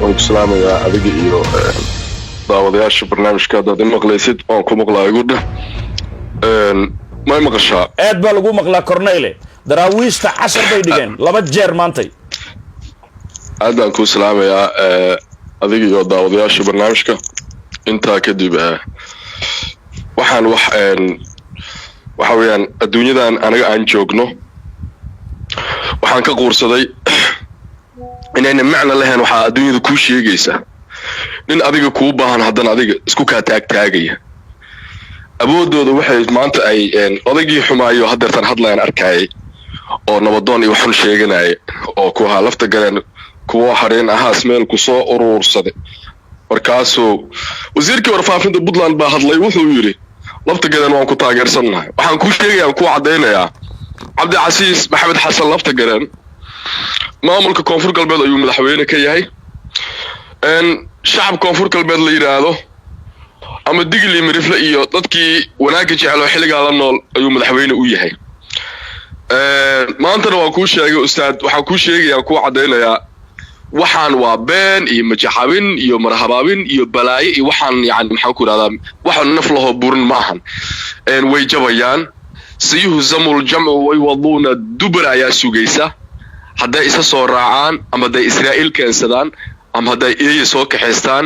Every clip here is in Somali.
والسلام يا أديك إيرو داودياش برنامج كذا دماغ ليسيد أو كمغلا يقول ما يمقشها aad baa lagu maqlaa corneyle daraawiishta cashar bay dhigeen 2 jeer maantay هذا كل سلام يا أديك إيرو داودياش برنامج كا أنت كدب waxaan waxa weeyaan adduunyadan anaga aan joogno waxaan ka quursaday inayna macna lahayn waxa adduunyada ku sheegaysa nin adiga ku baahan hadan adiga isku ka taagaya aboodooda waxay maanta ay odagii xumaayo hadeertan hadlayaan arkay oo nabadoon iyo waxun sheeganay oo ku halafta galeen kuwa hareen ahaas meel ku soo urursaday markaasoo wasiirkii warfaafinta Puntland baa hadlay wuxuu yiri lafta galeen waan ku taageersanahay waxaan ku sheegayaa ku cadeynayaa Cabdi Casiis Maxamed Xasan lafta galeen maamulka koonfur galbeed ayuu madaxweyne ka yahay shacab koonfur galbeed la yiraahdo ama digli mirifle iyo dadkii wanaag jecel oo xiliga la nool ayuu madaxweyne u yahay maanta waan ku sheegay ustaad waxaan ku sheegayaa ku cadeynayaa waxaan waa been iyo majaxabin iyo marhabaabin iyo balaayo iyo waxaan yani maxaan ku raadaan waxaan naf laho burin ma ahan way jabayaan sayuhu zamul jam'u way waduna dubra ayaa sugaysa haday isa soo raacaan ama haday Israa'iil keensadaan ama haday ay soo kaxeystaan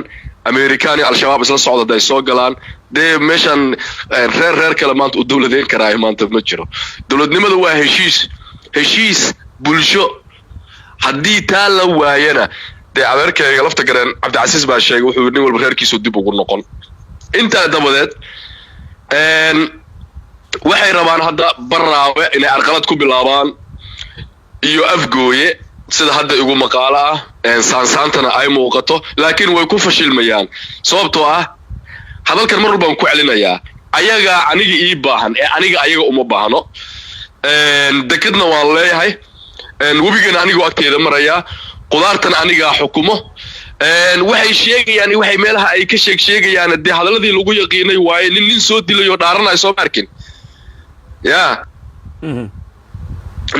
Amerikaani al-shabaab isla socda haday soo galaan dee meeshan reer kale maanta u dawladeen karaa maanta ma jiro dawladnimada waa heshiis bulsho haddii taa la waayana dee adeerkayga lafta gareen Cabdi Casiis baa sheegay wuxuu nin walba reerkiisu dib ugu noqon inta dabadeed waxay rabaan hadda barraawe inay arqalad ku bilaabaan iyo afgooye sida hadda igu maqaala saantana ay muuqato laakiin way ku fashilmayaan sababtoo ah hadalkan mar walba ku celinayaa ayaga aniga ii baahan aniga ayaga uma baahno dekadna waan leeyahay wabigana aniga waqtigeeda maraya qudaartan aniga xukumo waxay sheegayaan waxay meelaha ay ka sheegayaan dee hadaladii lagu yaqiinay waay nin soo dilayo dhaaranay soo markin ya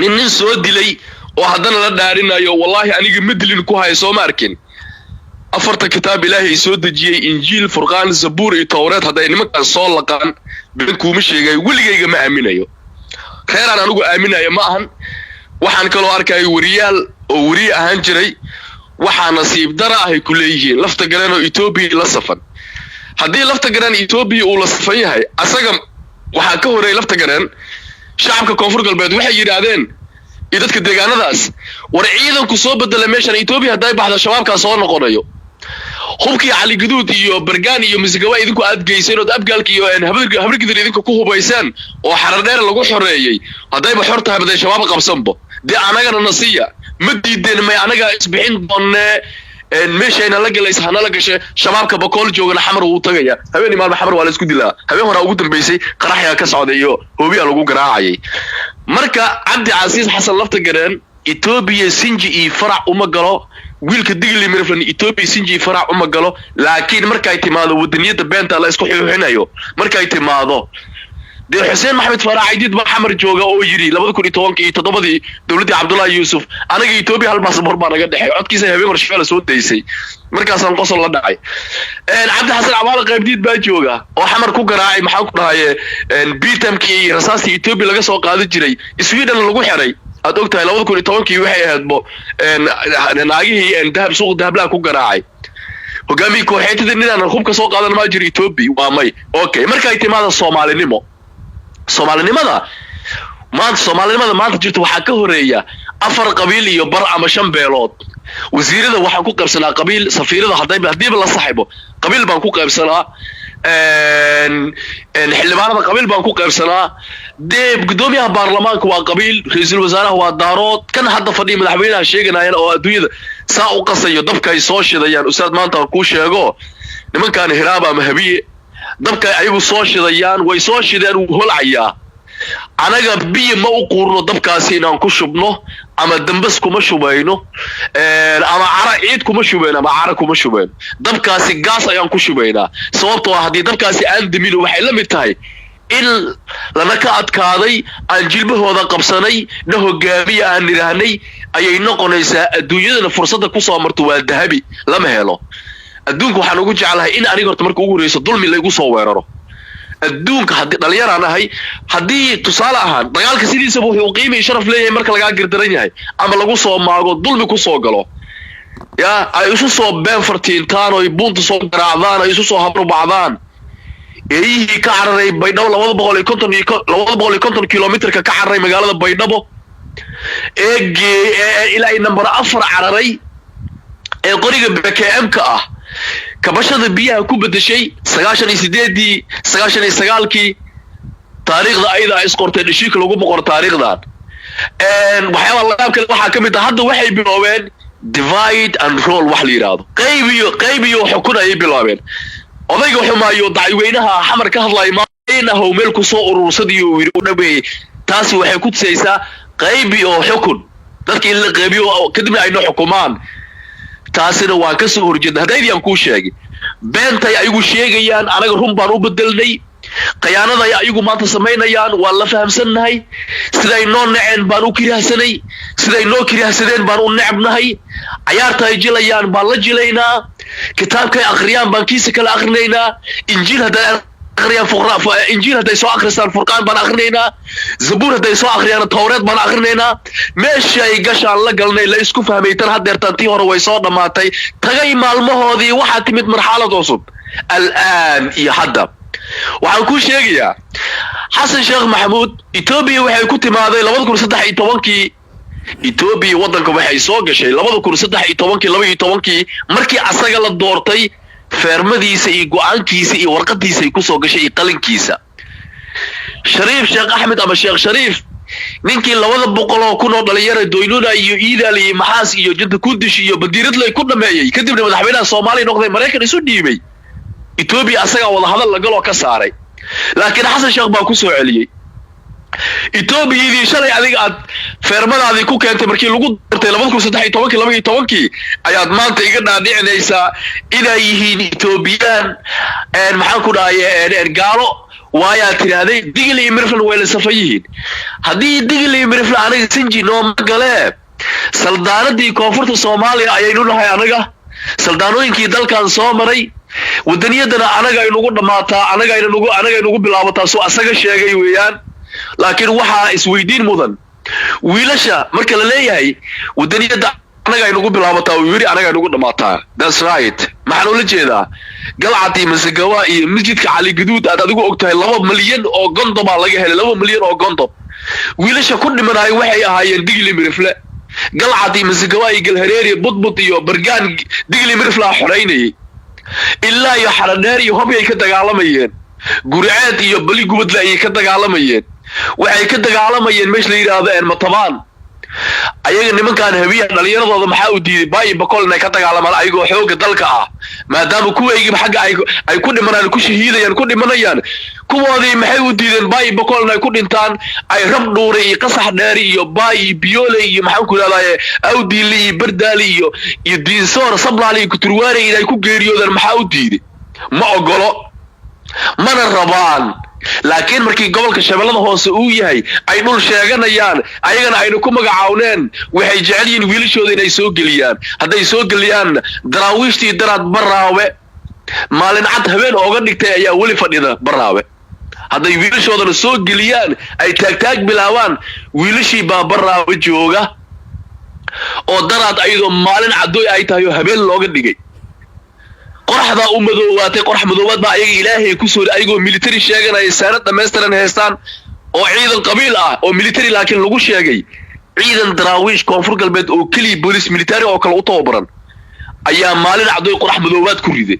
nin soo dilay oo hadana la dhaarinayo wallahi aniga midlin ku hay soo markin afarta kitaab ilaahay soo dajiyay injiil furqaan zabuur iyo tawreed haday nimankan soo laqaan been kuma sheegay waligayga ma aaminayo khayran anigu aaminayo ma ahan waxaan kaloo arkay wariyaal oo wari ahaan jiray waxa nasiib dara ah ay ku leeyihiin lafta galeen oo Ethiopia la safan hadii lafta galeen Ethiopia uu la safan yahay asaga waxa ka horeey lafta galeen shacabka koonfur galbeed waxay yiraahdeen dadka deegaanadaas war ciidanku soo bedela meeshan Ethiopia haday baxdo shabaabka soo noqonayo hubkii cali guduud iyo bargaan iyo misgawa idinku aad geyseen oo abgaalka iyo habrigidir idinku ku hubaysan oo xarar dheer lagu xoreeyay hadayba xorta habaday shabaab qabsanbo dee anagana nasiya ma diideen may anaga isbixin doonee meeshayna la galays hana la gashay shabaabka bakool joogana xamar uu tagaya habeen maalma xamar waa la isku dilaa habeen hore ugu dambeysay qaraxya ka socday iyo hoobiya lagu garaacay marka Cabdi Casiis Xasan lafta gareen Ethiopia sinji iyo farac uma galo wiilka digli mirfan Ethiopia sinji farac uma galo laakiin markay timaado wadaniyada beenta la isku xixinayo markay timaado dee Xuseen Maxamed Faraacid ba xamar jooga oo yiri 2017 dawladda Cabdullaahi Yuusuf anaga Ethiopia hal baasaboor baa naga dhaxay codkiisa habeen warshadeela soo deysay markaas aan qosol la dhacay Cabdi Xasan Cabaal qaybdiid baa jooga oo xamar ku garaacay maxaa ku dhahaye biitamkii rasaastii Ethiopia laga soo qaadi jiray Sweden lagu xiray aad ogtahay 2017 waxay ahaydbo naagihii dahab suuq dahabla ku garaacay hogaamiye kooxeedada ninaan hubka soo qaadan ma jiro Ethiopia waa may okay markay timaado Soomaalinimada maanta jirto waxa ka horeeya afar qabiil iyo bar ama shan beelood wasiirada waxa ku qaybsanaa qabiil safiirada hadii la saaxiibo qabiil baan ku qaybsanaa xildhibaanada qabiil baan ku qaybsanaa deeb gudoomiyaha baarlamaanka waa qabiil ra'iisul wasaaraha waa daarood kan hadda fadhiya madaxweynaha sheeganayaan oo adduunyada saa u qasayo dabka ay soo shidayaan ustaad maanta ku sheego nimankan hiraaba ama habiye dabka ayagu soo shidayaan way soo shideen holcaya anaga biyo ma u quurno dabkaasi inaan ku shubno ama dambas kuma shubayno ama cara ciid kuma shubayno ama cara kuma shubayno dabkaasi gaas ayaan ku shubaynaa sababtoo ah hadii dabkaasi aan damino waxay la mid tahay in lana ka adkaaday aan jilbahooda qabsanay na hogaamiye aan nirahnay ayay noqonaysaa adduunyadana fursadda ku soo marto waa dahabi lama helo adduunka waxaan ugu jeclahay in aniga horta marka ugu horeyso dulmi la igu soo weeraro adduunka haddii dhalinyaraan ahay haddii tusaale ahaan dagaalka sidiisaba wuxuu qiimo iyo sharaf leeyahay marka lagaa gardaran yahay ama lagu soo maago dulmi ku soo galo yaa ay isu soo been fartiintaan oo bunta soo garaacdaan ay isu soo habrubacdaan eeyihii ka cararay baydhabo 250 kilomitirka ka cararay magaalada baydhabo ilaa number 4 cararay ee qoriga BKM-ka ah kabashada biyaha ku bedeshay 98 taariikhda ayda is qortay dhishika lagu boqor taariikhdan waxyaabo laab kale waxa kamid ah hadda waxay biloobeen divide and rule wax la yiraahdo qaybiyo xukun ay biloobeen odayga xumaayo dacweynaha xamar ka hadlay maaynaha meel ku soo urursadiyo wiir u dhabeey taasi waxay ku tusaysaa qaybiyo xukun dadkii la qaybiyo kadibna ay noo xukumaan taasina waa ka soo horjeeda haddii aan ku sheegay beentay ayagu sheegayaan anaga run baan u bedelnay qiyaanada ayagu maanta sameynayaan waa la fahamsanahay siday noo naceen baan u kirahsanay siday noo kirahsadeen baan u nacabnahay ciyaarta ay jilayaan baan la jilaynaa kitaabkay akhriyaan baan kiisa kala akhrineynaa injiil haday akhriyaan injiil haday soo akhristaan furqaan baan akhrineynaa zabuur haday soo akhriyaan tawreed baan akhrineynaa meesha ay gashaan la galnay la isku fahmaytan hadeertan tii hore way soo dhamaatay tagay maalmahoodii waxa timid marxalad cusub al'aan iyo hadda waxaan ku sheegayaa xasan sheekh maxamuud Itoobiya waxay ku timaaday 2013 Itoobiya wadanka waxay soo gashay 2013 markii asaga la doortay feermadiisa iyo go'aankiisa iyo warqadiisa ay ku soo gashay qalinkiisa Shariif Sheekh Ahmed ama Sheekh Shariif ninkii 200 kun oo dhalinyaro doynuna iyo iidaali maxaas iyo jidda ku dishay iyo badiirad lay ku dhameeyay kadibna madaxweynaha Soomaaliya noqday Mareykan isu dhiibay Itoobiya asaga wada hadal la galo ka saaray laakiin Xasan Sheekh baa ku soo celiyay Itoobiyadii shalay adiga aad feermadaadii ku keentay markii lagu doortay 2013 ayaad maanta iga dhaadhicinaysaa inay yihiin Itoobiyaan maxaan ku dhaayay gaalo waayaa tiraaday digli mirfan way la safayihiin haddii digli mirfan aniga sinji noo magale saldaanadii koonfurta Soomaaliya ayaynu nahay anaga saldaanooyinkii dalkan soo maray wadaniyadana anaga ay nagu dhamaataa anaga ay nagu bilaabataa soo asaga sheegay weeyaan laakiin waxa isweydiin mudan wiilasha marka la leeyahay wadaniyada anaga ay nagu bilaabataa wiiri anaga ay nagu dhamaataa that's right maxaan la jeedaa galcadi masagawa iyo masjidka cali gaduud aad adigu ogtahay 2 milyan oo gondom laga helay 2 milyan oo gondom wiilasha ku dhimanay waxay ahaayeen digli mirifle galcadi masagawa iyo galhareeri budbud iyo bargaan digli mirifle xoreynay ilaa iyo xaradheer iyo hobay ka dagaalamayeen guriceed iyo bali gubadla ay ka dagaalamayeen waxay ka dagaalamayeen meesh la yiraahdo matabaan ayaga nimankan habiya dhalinyaradooda maxaa u diiday baay bakol inay ka dagaalamaan ayagoo xooga dalka ah maadaama kuwaygi xagga ay ku dhimanaan ku shahiidayaan ku dhimanayaan kuwoodii maxay u diideen baay bakol inay ku dhintaan ay rab dhuuray iyo qasax dheer iyo baay biyoole iyo maxaan ku leedahay awdiili iyo bardaali iyo diinsoor sablaali ku turwaari inay ku geeriyoodaan maxaa u diiday ma ogolo mana rabaan laakiin markii gobolka Shabeellada hoose uu yahay ay dhul sheeganayaan ayagana aynu ku magacawneen waxay jecel yihiin wiilashooda inay soo geliyaan haday soo geliyaan daraawiishtii daraad baraawe maalin cad habeen ooga dhigtay ayaa wali fadhida baraawe haday wiilashooda soo geliyaan ay taag bilaawaan wiilashii baa baraawe jooga oo daraad ayadoo maalin cadooy ay tahay habeen looga dhigay qorxda madoowaatay qorx madoowaad baa ayaga ilaahay ku soo ayagoo military sheeganay saarad dhameystiran heestaan oo ciidan qabiil ah oo military laakiin lagu sheegay ciidan daraawiish koonfur galbeed oo kali police military oo kale u tababaran ayaa maalin cadooy qorx madoowaad ku riday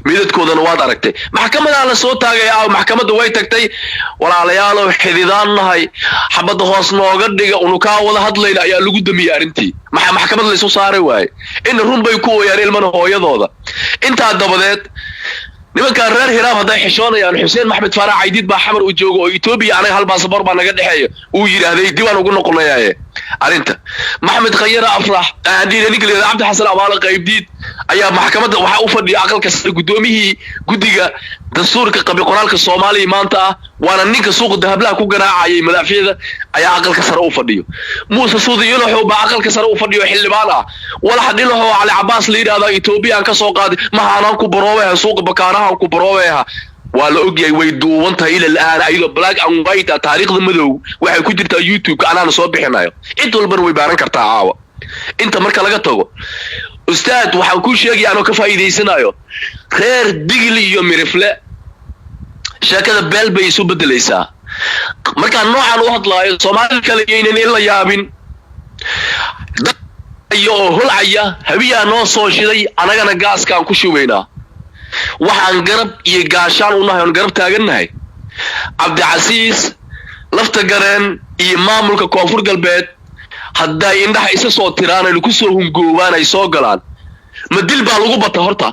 midadkoodana waad aragtay maxkamada la soo taagay maxkamadda way tagtay walaalayaal oo xididaan nahay xabada hoos nooga dhiga unu ka wada hadlayna ayaa lagu damiyay arintii maxkamadda la soo saaray waay in run bay ku ooyaan ilmana hooyadooda inta dabadeed nimanka reer hiraab haday xishoonayaan Xuseen Maxamed Faarax Aydid baa xamar u joogo oo Itoobiya anaga hal baasaboor baa naga dhaxeeyo uu yiraahday diiwaan ugu noqonayaa arinta maxamed khayra afrax aadina ninkii abdi xasan abaala qaybdiid ayaa maxkamadda waxa u fadhiya aqalka sare gudoomiyihii gudiga dastuurka qabi qoraalka Soomaaliya maanta waana ninka suuq dahablaha ku garaacayay madaxfiyada ayaa aqalka sare u fadhiyo Muuse Suudiyo wuxuu baa aqalka sare u fadhiyo xildhibaan ah wala hadii loo Ali Abbas liiraada Ethiopia ka soo qaaday ma aanan ku barooweha suuq bakaaraha ku barooweha wala ogyahay way duubantahay ila aan aydo black and white taariikhda madow waxay ku jirtaa YouTube anana soo bixinayo inta walba way baaran kartaa caawa inta marka laga tago ustaad waxaan ku sheegay anoo ka faa'iideysanayo reer digli iyo mirifle shakada beel bay isu bedelaysaa marka noocan u hadlaayo Soomaali kale inay la yaabin iyo hulcaya habiya noo soo shiday anagana gaaskaan ku shubaynaa waxaan garab iyo gaashaan u nahay garab taaganahay Cabdi Casiis lafta gareen iyo maamulka Koonfur Galbeed hadda indhaha isa soo tiraan ay ku soo hungoobaan ay soo galaan ma dil baa lagu bato horta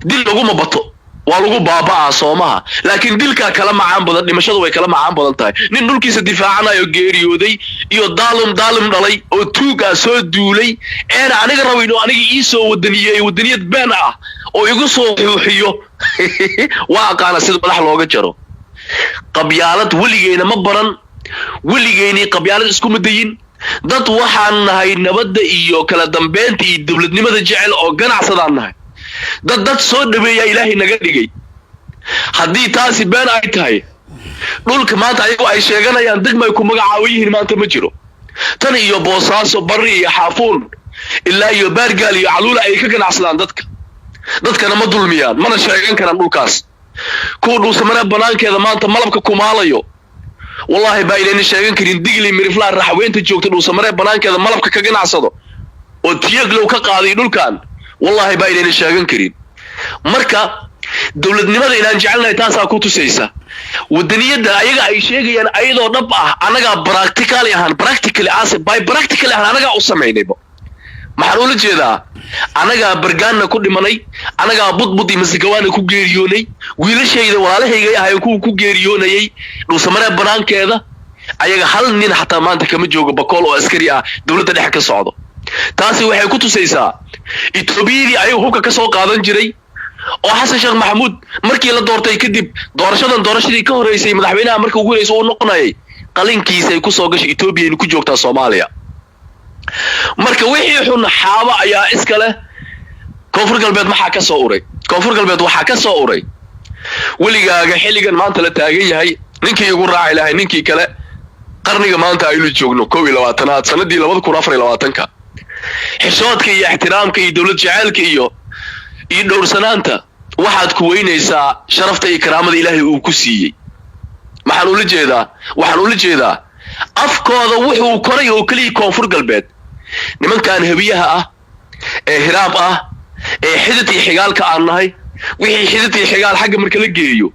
dil lagu ma bato waa lagu baabaa Soomaha laakiin dilka kala macaan badan dhimashadu way kala macaan badan tahay nin dhulkiisa difaacanayo geeriyooday iyo daalim dhalay oo tuuga soo duulay aniga rawayno aniga ii soo wadaniyad been ah oo igu soo xuuxiyo waa qaana sida madax looga jaro qabyaalad waligeena ma baran waligeeni qabyaalad isku madayin dad waxaan nahay nabadda iyo kala dambeynta iyo dawladnimada jecel oo ganacsadaan nahay dad soo dhaweeya Ilaahay naga dhigay hadii taasi been ay tahay dhulka maanta ayagu ay sheeganayaan degmay ku magacaawiyihiin maanta ma jiro tan iyo Boosaaso Bari iyo Xaafuun ilaa iyo Baargaal iyo Caluula ay ka ganacsadaan dadkana ma dulmiyaan mana sheegan karaan dhulkaas ku dhuusamana banaankeeda maanta malabka kumaalayo wallahi baa inay sheegan karin digli mirifla raxweynta joogta dhuusamana banaankeeda malabka ka ganacsado oo tiyaglow ka qaaday dhulkan wallahi baa inay sheegan karin marka dawladnimada inaan jecelnahay taas ku tusaysa wadaniyada ayaga ay sheegayaan ayadoo dhab ah anaga practically anaga u sameeynayba maxaan ula jeedaa anaga bargaana ku dhimanay anaga budbud iyo masgawaana ku geeriyoonay wiilashayda walaalahayga ahay ku geeriyoonayay dhuusamare banaankeeda ayaga hal nin xataa maanta kama joogo bakool oo askari ah dawladda dhexe ka socdo taasi waxay ku tusaysaa Ethiopia ay hubka ka soo qaadan jiray oo Xasan Sheekh Maxamuud markii la doortay kadib doorashadii ka horeysay madaxweynaha markii ugu horeysay uu noqonayay qalinkiisa ay ku soo gashay Ethiopia in ku joogta Soomaaliya marka wixii xun xaaba ayaa iska leh Koonfur Galbeed waxa ka soo uray waligaaga xilligan maanta la taagan yahay ninkii ugu raaci lahay ninkii kale qarniga maanta aynu joogno 22aad sanadii 2024 xishoodka iyo ixtiraamka iyo dawlad jaceelka iyo dhowrsanaanta waxaad ku weynaysaa sharafta iyo karaamada Ilaahay uu ku siiyay waxaan ula jeedaa afkooda wuxuu koray oo kaliya Koonfur Galbeed nimankan habiyaha ah ee hiraab ah ee xidid iyo xigaalka aan nahay wixii xidid iyo xigaal xagga marka la geeyo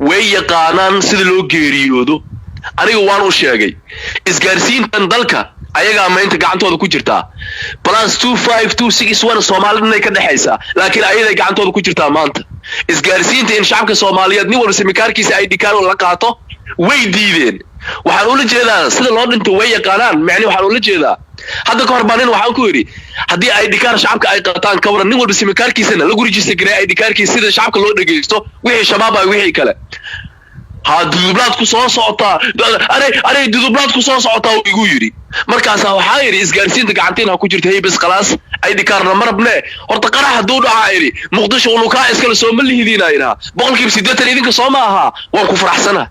way yaqaanaan sida loo geeriyoodo aniga waan u sheegay isgaarsiintan dalka ayaga maanta gacantooda ku jirtaa +25261 Soomaaliyeed ka dhaxaysa laakiin ayada gacantooda ku jirtaa maanta isgaarsiinta in shacabka Soomaaliyeed nin walba simikaarkiisa ay dhikaar la qaato way diideen waxaan ula jeedaa sida loo dhinto way yaqaanaan macni waxaan ula jeedaa hadda ka hor baan waxaan ku yiri hadii ay dhikaar shacabka ay qaataan ka waran nin walba simikaarkiisana la gurijiista garay ay dhikaarkiisa sida shacabka loo dhageysto wixii shabaab ay wixii kale dudublad ku soo socota aray dudublad ku soo socota oo igu yiri markaas waxa yiri isgaarsiinta gacanteena ku jirta heybis khalaas ay dhikaarna marabne horta qarax haduu dhaca yiri Muqdisho uu ka iskala soo malihidinayna 80% idinka soo ma aha waan ku faraxsana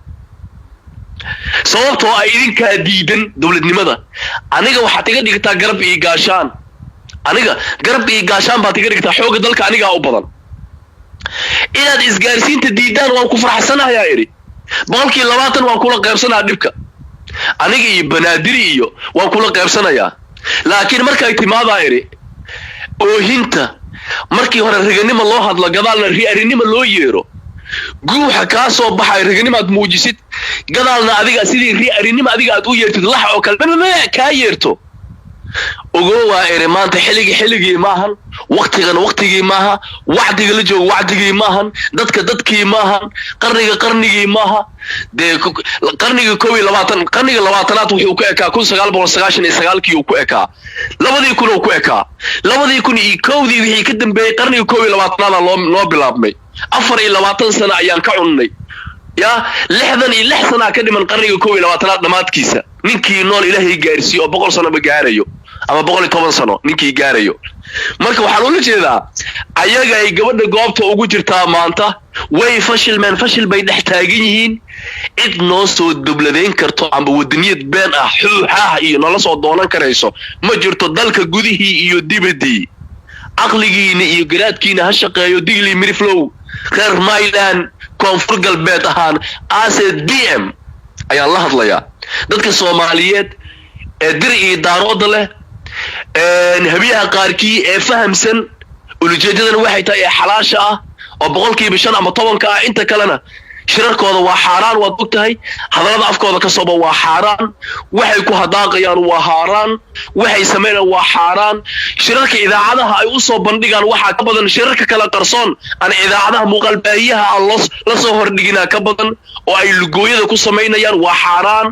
sababtoo ay idinka diidan dawladnimada aniga waxa tiga dhigtaa garab iyo gaashaan baad tiga dhigtaa xoog dalka aniga u badan inaad isgaarsiinta diidaan waan ku faraxsanahay yiri 20 waan kula qaybsanaa dhibka aniga iyo banaadiri iyo waan kula qaybsanayaa laakiin marka ay timaada yiri oohinta markii hore raganimo loo hadla gadaalna ri'arinimo loo yeero guuxa ka soo baxay raganimaad muujisid gadaalna adiga sidii ri'arinimo adiga aad u yeertid lax oo kale ka yeerto ogo waa maanta xiligi maahan waqtigan waqtigii maaha wacdiga la joogo wacdigii maahan dadkii maahan qarnigii maaha de qarniga 20 qarniga 20aad wuxuu ku ekaa 1999 uu ku ekaa 2000 uu ku ekaa 2001 wixii ka dambeeyay qarniga 20aad loo bilaabmay 24 sano ayaan ka cunnay ya 66 sano ka dhiman qarniga 20aad dhamaadkiisa ninkii nool ilaahay gaarsiyo 100 sano ba gaarayo ama 110 sano ninkii gaarayo marka waxaan ula jeedaa ayaga ay gabadha goobta ugu jirtaa maanta way fashil bay dhex taagan yihiin cid noo soo dubladeyn karto amba wadaniyad been ah xuuxaha iyo nolol soo doonan karayso ma jirto dalka gudihii iyo dibadii aqligiina iyo garaadkiina ha shaqeeyo digli miriflow reer Mayland koonfur galbeed ahaan ACDM ayaa la hadlayaa dadka Soomaaliyeed ee dir iyo daarooda leh habiyaha qaarkii ee fahamsan ujeedadana waxay tahay xalaasha ah oo 5% ama 10 ah inta kalena shirarkooda waa xaraan waad ogtahay hadalada afkooda ka soo waa xaraan waxay ku hadaaqayaan waa xaraan waxay sameeyaan waa xaraan shirarka idaacadaha ay u soo bandhigaan waxa ka badan shirarka kala qarsoon aan idaacadaha muuqaalbaahiyaha la soo hordhigina ka badan oo ay lugooyada ku sameeyaan waa xaraan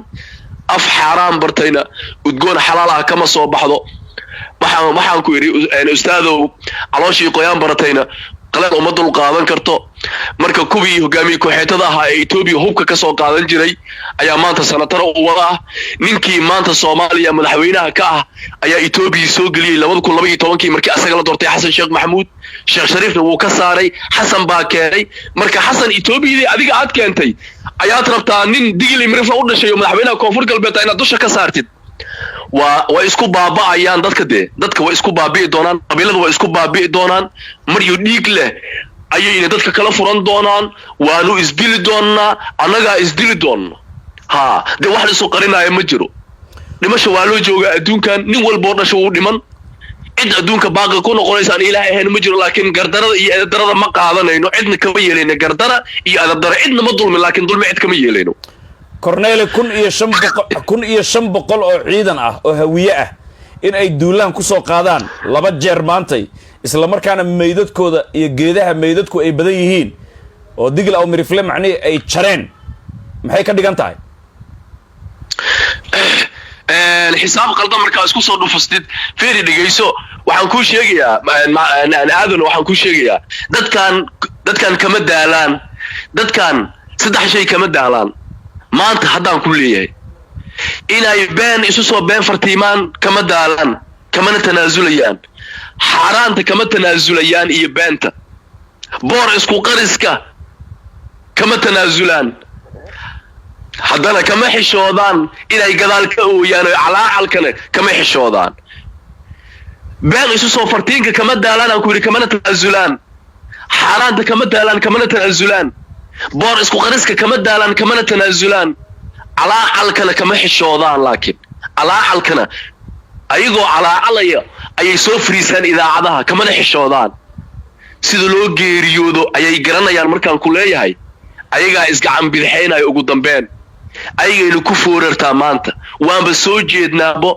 af xaraan bartayna udgoon xalaal ah kama soo baxdo waxaan ku yiri ustaadow calooshii qoyaan baratayna qalan uma dul qaadan karto marka kubii hogaamiye kooxeetada ahaa ee Itoobiya hubka ka soo qaadan jiray ayaa maanta sanatar u wada ninkii maanta Soomaaliya madaxweynaha ka ah ayaa Itoobiya soo galiyay 2012 markii asaga la doortay Xasan Sheekh Maxamuud Sheekh Shariifna wuu ka saaray Xasan baa keenay marka Xasan Itoobiyada adiga aad keentay ayaa rabtaa nin digli mirifla u dhashay madaxweynaha koonfur galbeed inaad dusha ka saartid waa isku baaba'ayaan dadka way isku baabi'i doonaan qabiilada way isku baabi'i doonaan maryo dhiig leh ayay dadka kala furan doonaan waanu isdili doonaa anaga isdili doonno ha de wax la soo qarinayo ma jiro dhimasho waa loo joogaa adduunkan nin walba dhasho uu dhiman cid adduunka baaqi ku noqonaysa aan ilaahay ahayn ma jiro laakiin gardarada iyo eedarada ma qaadanayno cidna kama yeelayno gardara iyo adabdara cidna ma dulmi laakiin dulmi cid kama yeelayno Cornel 1500 oo ciidan ah oo hawiye ah in ay duulaan ku soo qaadaan 2 jeer maantay isla markaana meydadkooda iyo geedaha meydadku ay badan yihiin oo digil aw mirifle macni ay jareen maxay ka dhigan tahay xisaab qaldan marka isku soo dhufastid feeri dhigayso waxaan ku sheegayaa aadan waxaan ku sheegayaa dadkan kama daalaan dadkan saddex shay kama daalaan maanta haddaan ku leeyahay inay been isu soo been fartiimaan kama daalaan kamana tanaazulayaan xaraanta kama tanaazulayaan iyo beenta boor isku qariska kama tanaazulaan haddana kama xishoodaan inay gadaal ka ooyaan oo calaacalkana kama xishoodaan been isu soo fartiinka kama daalaan aan ku yiri kamana tanaazulaan xaraanta kama daalaan kamana tanaazulaan boor isku qariska kama daalaan kamana tanaazulaan calaacalkana kama xishoodaan laakiin calaacalkana ayagoo calaacalaya ayay soo fariisaan idaacadaha kamana xishoodaan sida loo geeriyoodo ayay garanayaan markaan ku leeyahay ayagaa isgacan bidixeynaya ugu dambeyn ayagaynu ku foorartaa maanta waanba soo jeednaabo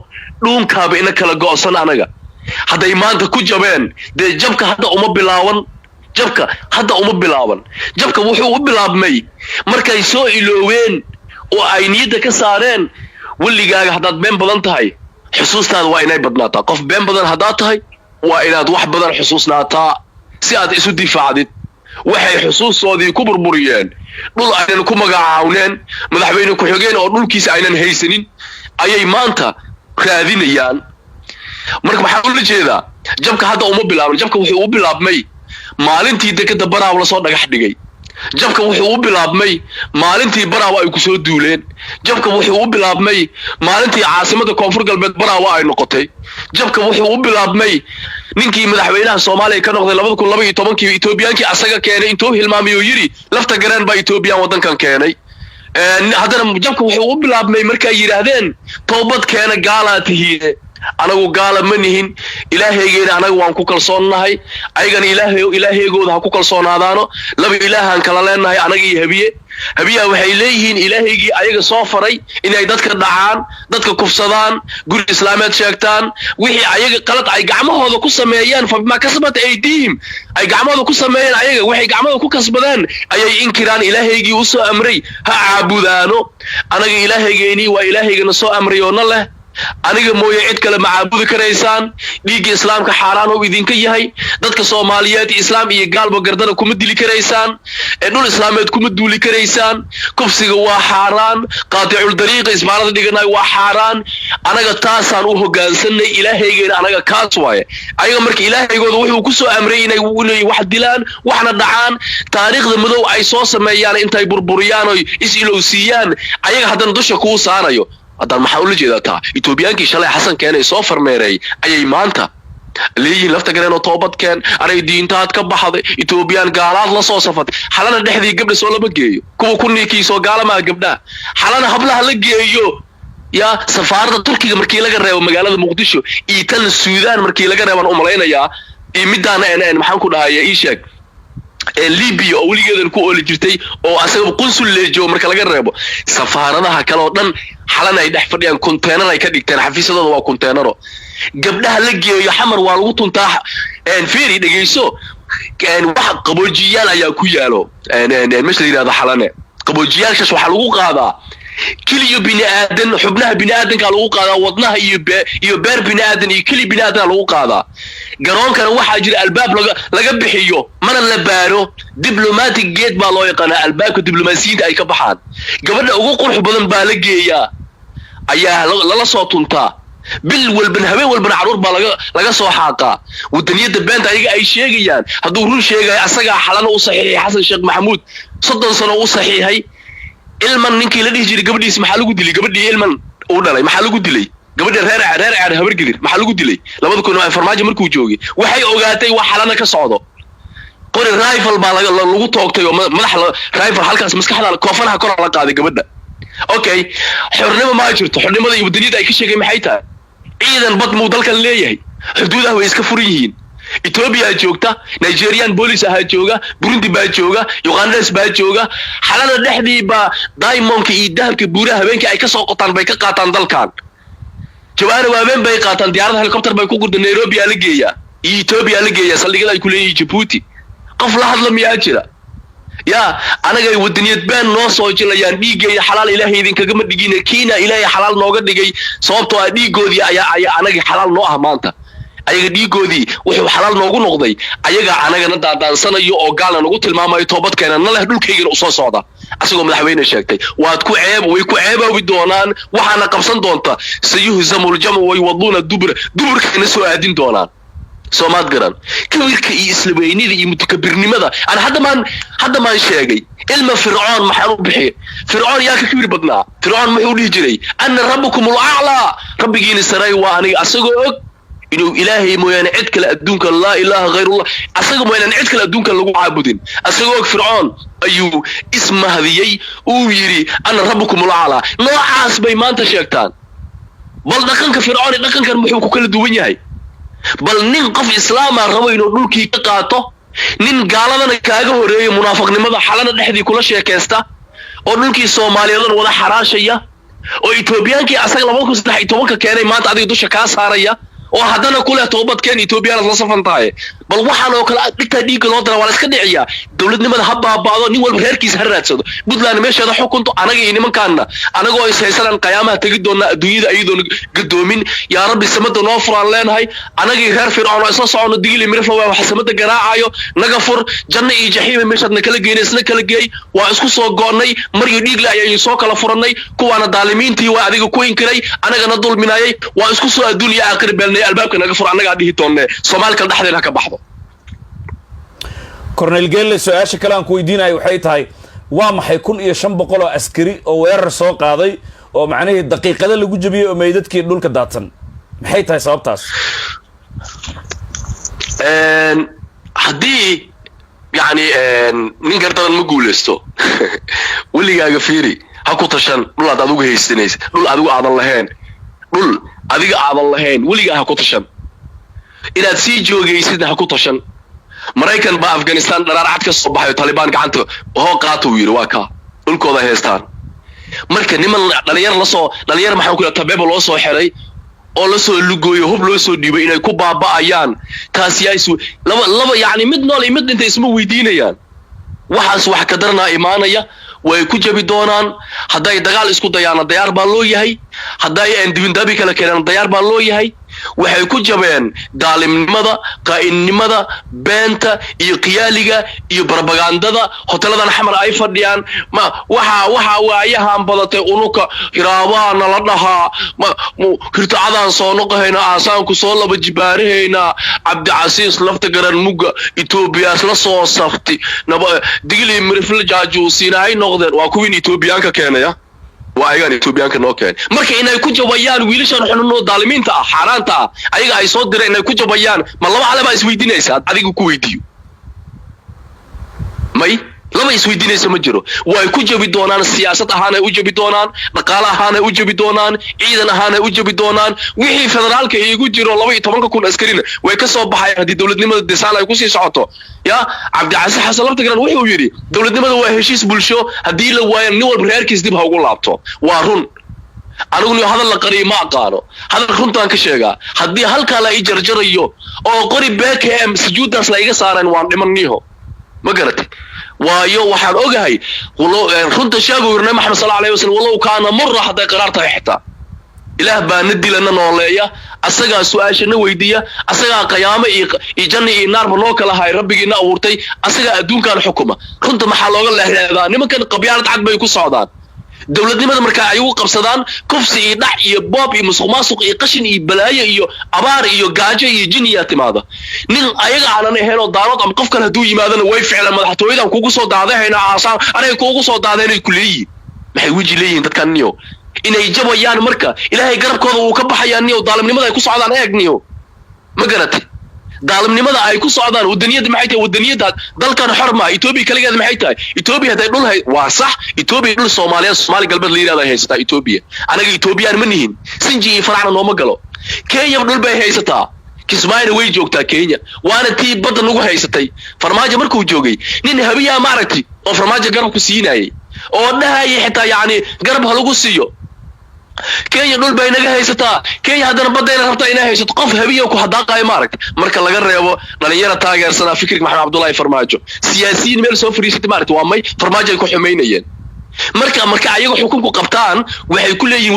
dhuunkaaba ina kala go'san anaga hadday maanta ku jabeen dee jabka hadda uma bilaaban jabka wuxuu u bilaabmay markay soo ilooween oo ay niyada ka saareen waligaaga hadaad been badan tahay xusuustaada waa inay badnaataa qof been badan hadaad tahay waa inaad wax badan xusuusnaataa si aad isu difaacdid waxay xusuustoodii ku burburiyeen dhul aynan ku magacawneen madaxweyne ku xigeen oo dhulkiisa aynan haysanin ayay maanta raadinayaan marka waxaan ula jeedaa jabka hadda uma bilaaban jabka wuxuu u bilaabmay maalintii dekada Baraaw la soo dhagax dhigay jabka wuxuu u bilaabmay maalintii Baraaw ay ku soo duuleen jabka wuxuu u bilaabmay maalintii caasimada koonfur galbeed Baraaw ay noqotay jabka wuxuu u bilaabmay ninkii madaxweynaha Soomaaliya ka noqday 2012 Ethiopiankii asaga keenay intuu hilmaamay oo yiri lafta garaan ba Ethiopian wadankan keenay haddana jabka wuxuu u bilaabmay markay yiraahdeen toobad keena gaalaatihiin anagu gaala ma nihin ilaahaygeena anagu waan ku kalsoonahay ayagana ilaahaygood ha ku kalsoonaadaano laba ilaahan kala leenahay anaga iyo habiye habiya waxay leeyihiin ilaahaygi ayaga soo faray inay dadka dhacaan dadka kufsadaan guri islaameed sheegtaan wixii ayaga qalad ay gacmahooda ku sameeyaan fa ma kasbat aydihim ay gacmahooda ku sameeyaan ayaga waxay gacmahooda ku kasbadaan ayay inkiraan ilaahaygi u soo amray ha caabudaano anaga ilaahaygeeni waa ilaahaygeena soo amrayoona leh aniga mooye cid kale ma caabudi karaysaan dhiigga islaamka xaaraan oo idinka yahay dadka Soomaaliyeed islaam iyo gaalba gardana kuma dili karaysaan dhul islaameed kuma duuli karaysaan kufsiga waa xaaraan qaati'ul dariiq ismaalada dhiganay waa xaaraan anaga taasaan u hoggaansanay ilaahaygeena anaga kaas waaye ayaga markii ilaahaygood wuxuu ku soo amray inay wax dilaan waxna dhacaan taariikhda madow ay soo sameeyaan intay burburiyaan oo is ilowsiiyaan ayaga hadan dusha ku saarayo hadan maxaa u jeedataa Ethiopiankii shalay Xasan keenay soo farmeeray ayay maanta leeyihiin lafta galeen oo toobad keen aray diintaad ka baxday Ethiopian gaalaad la soo safad xalana dhexdii gabdha soo lama geeyo kuwa kunniikii soo gaalama gabdha xalana hablaha la geeyo ya safaarada Turkiga markii laga reebo magaalada Muqdisho iyo tan Suudaan markii laga reeban u maleynaya imidana maxaan ku dhahayaa ii sheeg Libya oo waligeedan ku ooli jirtay oo asaga qunsul leeyo marka laga reebo safaaradaha kale oo dhan xalana ay dhex fadhiyaan container ay ka dhigteen xafiisadooda waa containero gabdhaha la geeyo xamar waa lagu tuntaa fiiri dhageyso wax qaboojiyaal ayaa ku yaalo meesha la yiraahdo xalane qaboojiyaashaas waxa lagu qaadaa kiliyo bini aadan xubnaha bini aadanka lagu qaadaa wadnaha iyo beer bini aadan iyo kili bini aadan lagu qaadaa garoonkana waxa jira albaab laga bixiyo mana la baaro diplomatic gate baa loo yaqaan albaabka diblomaasiyada ay ka baxaan gabadha ugu qurux badan baa la geeyaa ayaa la soo tuntaa bil walban habeen walban caruur baa laga soo xaaqaa wadaniyada beenta ayaga ay sheegayaan haduu run sheegay asaga xalana u saxiixay Xasan Sheekh Maxamuud 30 sano u saxiixay ilman ninkii la dhigi jiray gabadhiis maxaa lagu dilay gabadhii ilman uu dhalay maxaa lagu dilay gabadha reer habar gidir maxaa lagu dilay labada kun oo farmaajo markuu joogay waxay ogaatay wax xalana ka socdo qori rifle baa lagu toogtay oo madax rifle halkaas maskaxda koofanaha kor la qaaday gabadha okay xornimo ma jirto xornimada iyo wadaniyada ay ka sheegay maxay tahay ciidan bad muu dalkan leeyahay xuduudaha way iska furan yihiin Ethiopia joogta Nigerian police aha jooga Burundi baa jooga Uganda baa jooga xalana dhexdii baa diamond iyo dahabka buuraha habeenkii ay ka soo qotaan bay ka qaataan dalkan jawaana waaben bay qaataan diyaarada helicopter bay ku gurda Nairobi la geeyaa Ethiopia la geeyaa saldhigyada ay ku leeyihiin Djibouti qof la hadla miyaa jira ya anaga wadaniyad baan noo soo jilayaan dhiigay xalaal ilaahay idinkaga ma dhigina kiina ilaahay xalaal nooga dhigay sababtoo ah dhiigoodii ayaa anaga xalaal noo ah maanta ayaga dhiigoodii wuxuu xalaal noogu noqday ayaga anagana daadaansanayo oo gaalna nagu tilmaamayo toobadkeena leh dhulkayga u soo socda asagoo madaxweyne sheegtay waad ku way ku ceeboobi doonaan waxaana qabsan doonta sayuhzamul jamu way waduna duburkeena soo aadin doonaan Soomaad garan kibirka iyo islaweynida iyo mutakabbirnimada ana hadda maan sheegay ilma fircoon maxaa u bixiyay fircoon yaa ka kibir badnaa fircoon muxuu dhihi jiray anna rabbukumul a'la rabbigiina saray waa aniga asagoo og inuu ilaahay mooyaan cid kale adduunka la ilaaha ghayrullah asagoo mooyaan cid kale adduunka lagu caabudin asagoo og fircoon ayuu ismahdiyay uu yiri anna rabbukumul a'la noocaas bay maanta sheegtaan bal dhaqanka fircoon dhaqankan muxuu ku kala duwan yahay bal nin qof islaam ah rabo inuu dhulkii ka qaato nin gaaladana kaaga horeeyay munaafiqnimada xalana dhexdii kula sheekaysta oo dhulkii Soomaaliyeed wada xaraashaya oo Ethiopiankii asaga 2013 keenay maanta adiga dusha ka saaraya oo haddana kula toobad keen Ethiopian la safan tahay bal waxaan oo kala dhigta dhiig loo dara wala iska dhiciya dawladnimada habbaado nin walba reerkiisa haraadsado Puntland meeshada xukunto anaga iyo nimankaana anagoo is haysan qiyaamaha tagi doona adduunyada ayadoo gadoomin yaa rabbi samada noo furaan leenahay anaga reer fircoon isla socono digili mirfa wax samada garaacayo naga fur janna iyo jahiim meeshadna kala geenaysna kala geey waa isku soo go'nay mariyo dhiig la ayay soo kala furanay kuwaana daalimiintii waa adiga ku inkiray anagana dulminayay waa isku soo adduunyo aakhir beelnay albaabka naga fur anaga dhihi doonay Soomaalka dhaxdeena ka baxdo Cornel Gelle su'aasha kale aan ku weydiinayo waxay tahay waa maxay 1500 oo askari oo weerar soo qaaday oo macnaheedu daqiiqada lagu jabiyay oo meydadkii dhulka daadsan maxay tahay sababtaas hadii yani nin gardan ma guuleysto waligaaga fiiri ha ku tashan dhul aad adigu haystanaysa dhul adigu aadan lahayn waligaa ha ku tashan inaad sii joogaysid ha ku tashan Maraykan ba Afghanistan dharaar cad ka soo baxay Taliban gacanta oo qaato yiri waa ka dhulkooda haystaan marka niman dhalinyar maxaan ku tabeebo loo soo xiray oo la soo lugooyo hub loo soo dhibay inay ku baaba'ayaan taasiyaysu laba yaani mid nool mid inta isma weydiinayaan waxaas wax ka darnaa imaanaya way ku jabi doonaan haday dagaal isku dayaan diyaar baa loo yahay haday aan dibindabi kala keenan diyaar baa loo yahay waxay ku jabeen daalimnimada qaa'inimada beenta iyo qiyaaliga iyo propagandada hoteladan xamar ay fadhiyaan ma waxa waayahan badatay unuka hiraabana la dhahaa ma hirtaadan soo noqohayna aasaan ku soo laba jibaarihayna Cabdi Casiis lafta garan muga Ethiopia la soo safti digli mirfil jaajuusiina ay noqdeen waa kuwin Ethiopiaanka keenaya waayagan Ethiopiaanka noo keen marka inay ku jabayaan wiilashan xunno daalimiinta ah xaraanta ayaga ay soo direen inay ku jabayaan ma laba xalaba isweydiinaysa adigu ku weydiiyo may laba isweydiinaysa ma jiro way ku jabi doonaan siyaasad ahaan ay u jabi doonaan dhaqaale ahaan ay u jabi doonaan ciidan ahaan ay u jabi doonaan wixii federaalka igu jiro 12,000 askarina way ka soo baxayaan hadii dawladnimada disaan ay ku sii socoto ya Cabdi Casiis Xasan lafta garan wuxuu yiri dawladnimada waa heshiis bulsho hadii la waayo nin walba reerkiis dib ha ugu laabto waa run anigu hadal la qariyo ma aqaano hadal runtaan ka sheegaa hadii halka la i jarjarayo oo qori BKM sujuudaas la iga saareen waan dhimaniyo ma garatay waayo waxaan ogahay runta sheego wirnaa Maxamed sallallahu alayhi wasallam wallahu kaana marra haday qaraarta xitaa ilaah baa nadilana nooleeya asaga su'aashana weydiiya asaga qiyaamo iyo janno iyo naar noo kala hay rabbigiina abuurtay asaga adduunkan xukuma runta maxaa looga leexleedaa nimankan qabyaalad cad bay ku socdaan dawladnimada marka ay ugu qabsadaan kufsi iyo dhac iyo boob iyo musuqmaasuq iyo qashin iyo balaayo iyo abaar iyo gaajo iyo jiniya timaada nin ayaga aanan ahayn oo daarood ama qof kale haduu yimaadana way ficlaan madaxtooyadan kugu soo daadayna aasaan anay kugu soo daadayna kuleeyii maxay wiji leeyihiin dadkan niyo inay jabayaan marka ilaahay garabkooda uu ka baxayaan niyo daalimnimada ay ku socdaan eegniyo ma garatay daalimnimada ay ku socdaan wadaniyada maxay tahay wadaniyada dalkan xorma Ethiopia kaligeed maxay tahay Ethiopia haday dhul waa sax Ethiopia dhul Soomaali galbeed la yiraahdo haysata Ethiopia anaga Ethiopian ma nihin sinji faracna nooma galo Kenya dhul bay haysataa Kismaayna way joogtaa Kenya waana tii badan ugu haysatay farmaajo markuu joogay nin habiya ma aragti oo farmaajo garab ku siinayay oo dhahay xitaa yaani garab ha lagu siiyo Kenya dhul bay naga haysataa Kenya hadana badayna rabtaa inay haysato qof habiyo ku hadaaqay maaragtay marka laga reebo dhalinyarada taageersana fikirka Maxamed Cabdullaahi Farmaajo siyaasiyiin meel soo fariisatay maaragtay waa may farmaajo ay ku xumeynayeen marka ayagu xukunku qabtaan waxay ku leeyihiin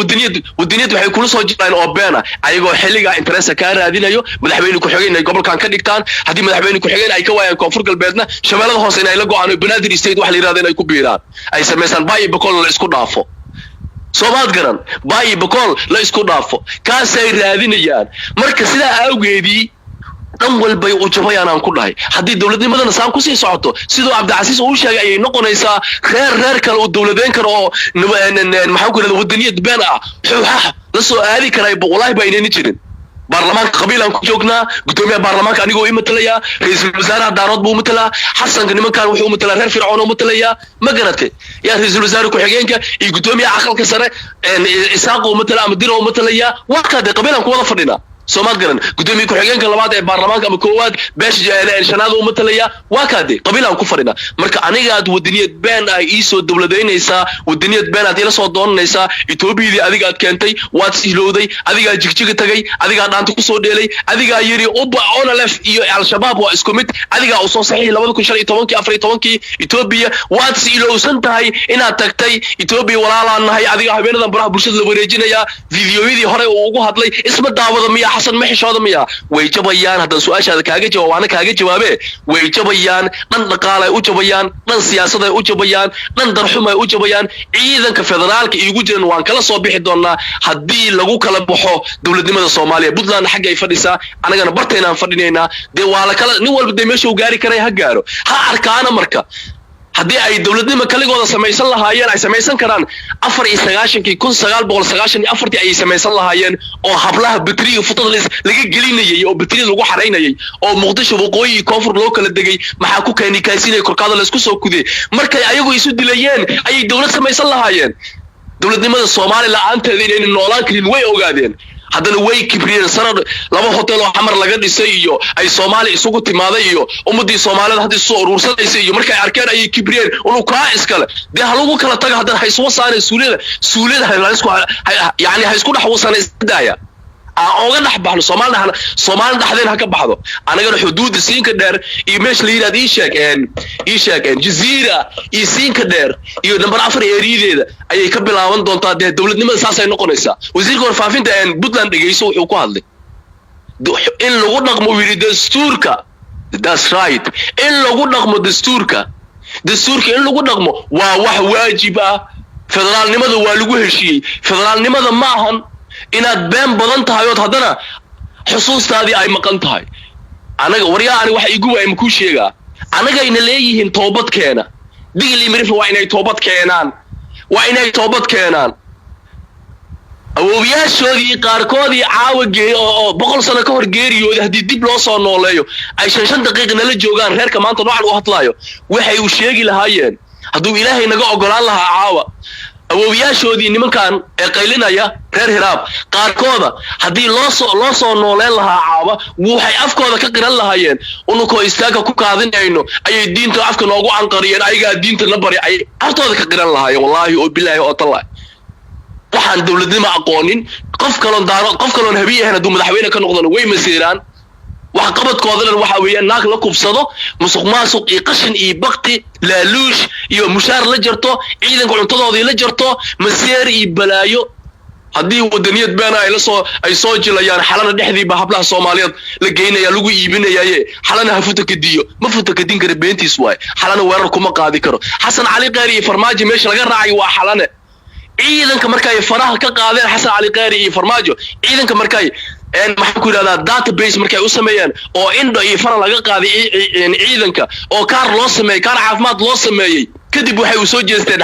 wadaniyad waxay kula soo jiraan oo beena ayagoo xilliga interest ka raadinayo madaxweyne ku xigeen ay gobolkan ka dhigtaan hadii madaxweyne ku xigeen ay ka waayaan koonfur galbeedna shabeellada hoose inay la go'aan Banaadir State wax la yiraahdo inay ku biiraan ay sameeysan baay boqol la isku dhaafo Soomaad garan baay boqol la isku dhaafo kaas ay raadinayaan marka sida awgeedii dhan walbay u jabayaan aan ku dhahay hadii dawladnimadana saan ku sii socoto sidoo Cabdi Casiis uu sheegay ay noqonaysaa reer kale oo dawladeen kale oo maxaa ku leeyahay wadaniyad been ah la soo aadi karay wallahi baynayni jirin baarlamaanka qabiilan ku joognaa gudoomiyaha baarlamaanka anigoo imatalaya ra'iisul wasaaraha daarood buu imatalaa xasan nimankan wuxuu imatalaa reer fircoon oo imatalaya ma garatay yaa ra'iisul wasaare ku xigeenka iyo gudoomiyaha aqalka sare isaaq oo imatala ama diro oo imatalaya waa ka qabiilan ku wada fadhina Soomaad garan gudoomiyaha ku xigeenka labaad ee baarlamaanka ama koowaad beesh shanaad oo imatalaya waa ka qabiilan ku fadhina marka aniga aad wadaniyad been ay soo dawladeynaysa wadaniyad been aad ila soo doonaysa Ethiopia adiga aad keentay waad silowday adiga jigjiga tagay adiga dhaanta ku soo dheelay adiga yiri uba onalef iyo al-shabaab waa isku mid adiga oo soo saxiix 2014 Ethiopia waad silowsan tahay inaad tagtay Ethiopia walaalanahay adiga habeenadan baraha bulshada la wareejinaya fiidiyoyadii hore oo ugu hadlay isma daawada miya حسن ما حشود ميا ويجبيان هذا سؤال هذا كاجي جواب أنا كاجي جوابه ويجبيان نن نقالة وجبيان نن سياسة وجبيان نن درحمة وجبيان إذا كفدرال كيوجدن وان كلا صبيح دونا هدي لجو كلا بحو دولة دمى الصومالية بدلنا حاجة يفرسا أنا جانا برتينا فردينا ده وعلى كلا نوال بدي مشوا جاري كره هجارو ها أركانا مركا haddii ay dawladnimo kaligooda sameeysan lahaayeen ay sameeysan karaan 1994 ay sameeysan lahaayeen oo hablaha batriga futada laga gelinayay oo batriga lagu xareynayay oo Muqdisho waqooyi koonfur loo kala degay maxaa ku keenay kaasiinay korkaada la isku soo kuday markay ayagu isu dilayeen ay dawlad sameeysan lahaayeen dawladnimada Soomaaliya la'aanteeda inay noolaan karin way ogaadeen haddana way kibriyeen sanad laba hotel oo xamar laga dhisay iyo ay Soomaali isugu timaaday iyo ummadii Soomaalida hadii soo urursanaysa iyo markay arkeen ay kibriyeen uu ka iskale de halagu kala taga haddana hay soo saareen suulida hay la isku yaani hay isku dhaxwasanay isdaaya ooga dhaxbaxno Soomaali dhaxdeen ha ka baxdo anagana xuduud siinka dheer iyo meesh la yiraahdo ii sheegeen jazeera iyo siinka dheer iyo number 4 eerideeda ayay ka bilaaban doontaa dawladnimada saas ay noqonaysaa wasiirka warfaafinta Puntland dhageyso wuxuu ku hadlay in lagu dhaqmo wiri dastuurka that's right in lagu dhaqmo dastuurka in lagu dhaqmo waa wax waajib ah federaalnimada waa lagu heshiiyay federaalnimada ma ahan inaad been badan tahay oo haddana xusuustaadii ay maqan tahay anaga waryaani waxa igu way ma ku sheegaa anaga ina leeyihiin toobad keena digli mirif waa inay toobad keenaan awoobiyaashoodii qaarkoodii caawageey oo 100 sano ka hor geeriyooday hadii dib loo soo nooleeyo ay 5 daqiiqo nala joogaan reerka maanta noocan u hadlaayo waxay u sheegi lahaayeen hadduu ilaahay naga ogolaan lahaa caawa awoobiyaashoodii nimankan ee qaylinaya reer hiraab qaarkooda hadii loo soo nooleen lahaa caawa waxay afkooda ka qiran lahaayeen unukoo istaaga ku qaadinayno ayay diinta afka noogu anqariyeen ayaga diinta la bari ay artooda ka qiran lahaayeen wallahi oo billahi oo tallah waxaan dawladnimo aqoonin qof kaloon habiyahan haduu madaxweyne ka noqdana way masiiraan wax qabadkooda waxa weeyaan naag la kubsado musuqmaasuq iyo qashin iyo baqti laaluush iyo mushaar la jarto ciidanka cuntadoodii la jarto masiir iyo balaayo hadii wadaniyad baan ay soo jilayaan xalana dhexdiiba hablaha Soomaaliyeed la geynaya lagu iibinayay xalana hafuta kadiyo ma futa kadin kara beentiis waay xalana weerar kuma qaadi karo Xasan Cali Qaari iyo Farmaajo meesha laga raacay waa xalana ciidanka markay faraha ka qaadeen Xasan Cali Qaari iyo Farmaajo ciidanka markay maxaan ku yiraahdaa database markay u sameeyeen oo indho iyo fara laga qaaday ciidanka oo kaar loo sameeyay kaar caafimaad loo sameeyay kadib waxay u soo jeesteen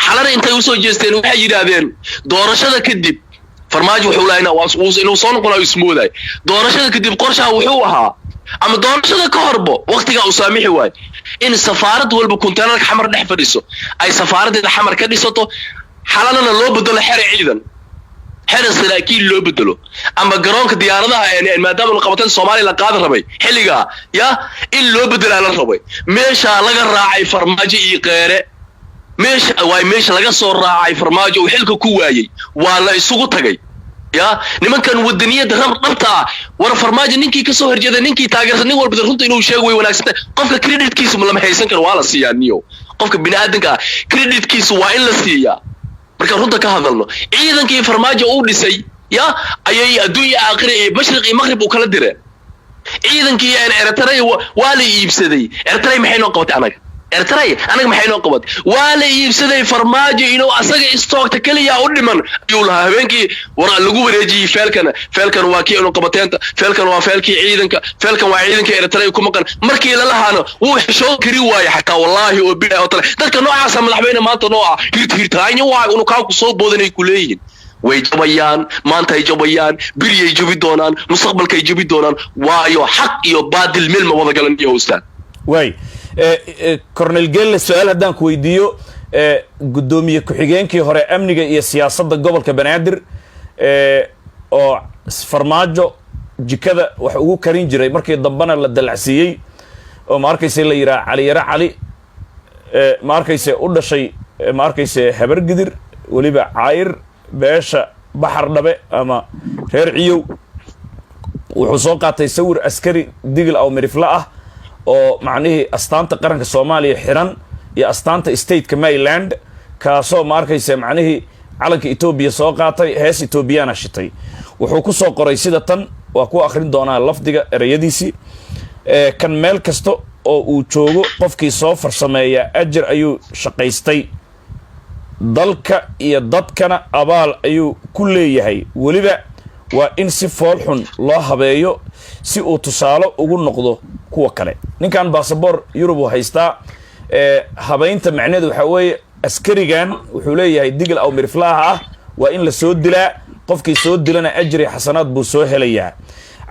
xalana intay u soo jeesteen waxay yiraahdeen doorashada kadib Farmaajo wuxuu laaynaa inuu soo noqonayo ismooday doorashada kadib qorshaha wuxuu ahaa ama doorashada ka horbo waqtiga uu saamixi waay in safaarad walba konteenarka xamar dhex fadhiso ay safaaradda xamar ka dhisato xalanana loo bedelo ciidan saraakiil loo bedelo ama garoonka diyaaradaha maadaama la qabateen Soomaaliya la qaad rabay xilliga in loo bedelo la rabay meesha laga raacay Farmaajo iyo Qeere meesha laga soo raacay Farmaajo oo xilka ku waayay waa la isugu tagay nimankan wadaniyada dhabta war Farmaajo ninkii ka soo horjeeday ninkii taageersan nin walba runta inuu sheego way wanaagsan qofka creditkiisa ma lama haysan karo waa la siiyaa niyo qofka bini'aadanka creditkiisa waa in la siiyaa marka runta ka hadalno ciidankii Farmaajo uu dhisay ayay adduunyo aakhire ee mashriq iyo maghrib u kala direen ciidankii Eritrea waa la iibsaday Eritrea maxay noo qabatay anaga maxay noo qabatay waa la iibsaday Farmaajo inuu asaga stockta kaliya u dhiman ayuu lahaa habeenkii war lagu wareejiyay feelkan waa kii inuu qabateenta feelkan waa feelkii ciidanka feelkan waa ciidanka Eritrea ku maqan markii la lahaano wuu xishoo kari waayay xataa wallahi oo bilaay oo tale dadka noocaas madaxweyne maanta noo hirtaanyo waa inuu ka soo boodanay ku leeyihiin way jabayaan maanta ay jabayaan biriyay jabi doonaan mustaqbalkay jabi doonaan waayo xaq iyo baadil meel ma wada galan iyo ustaad way Cornel Gelle su'aal haddaan ku weydiiyo gudoomiye ku-xigeenkii hore amniga iyo siyaasadda gobolka Banaadir oo Farmaajo jikada wax ugu karin jiray markii dambana la dalacsiiyay oo ma arkayse la yiraa Cali Yara Cali ma arkayse u dhashay ma arkayse habar gidir waliba caayir beesha baxar dhabe ama reer ciyow wuxuu soo qaatay sawir askari digil aw mirifla ah oo macnaheedu astaanta qaranka Soomaaliya xiran iyo astaanta state-ka Maryland kaasoo ma arkaysa macnaheedu calanka Ethiopia soo qaatay hees Ethiopiana shitay wuxuu ku soo qoray sida tan waa ku akhrin doonaa lafdiga erayadiisi kan meel kasta oo uu joogo qofkii soo farsameeya ajir ayuu shaqaystay dalka iyo dadkana abaal ayuu ku leeyahay waliba waa in si fool xun loo habeeyo si uu tusaale ugu noqdo kuwa kale ninkan baasaboor Yurub uu haystaa habeynta macnaheedu waxa weeye askarigan wuxuu leeyahay digil aw mirflaaha ah waa in la soo dilaa qofkii soo dilana ajri xasanaad buu soo helayaa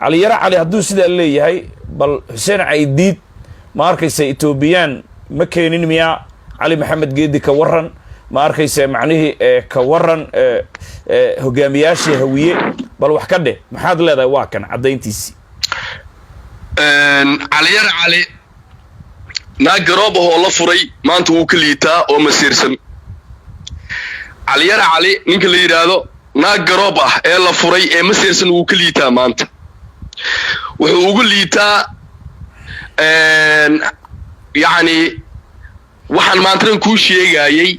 Cali Yara Cali hadduu sidaa leeyahay bal Hussein Caydiid ma arkaysa Ethiopian ma keenin miya Cali Maxamed Geedi ka waran ma arkayse macnihii ka waran hogaamiyaashii hawiye bal wax ka dheh maxaad leedahay waa kan caddayntiisii caliyar cali naag garoob ahoo la furay maanta wuu ka liitaa oo masiirsan caliyar cali ninka la yidhaahdo naag garoob ah ee la furay ee masiirsan wuu ka liitaa maanta wuxuu ugu liitaa yacni waxaan maantadan kuu sheegayay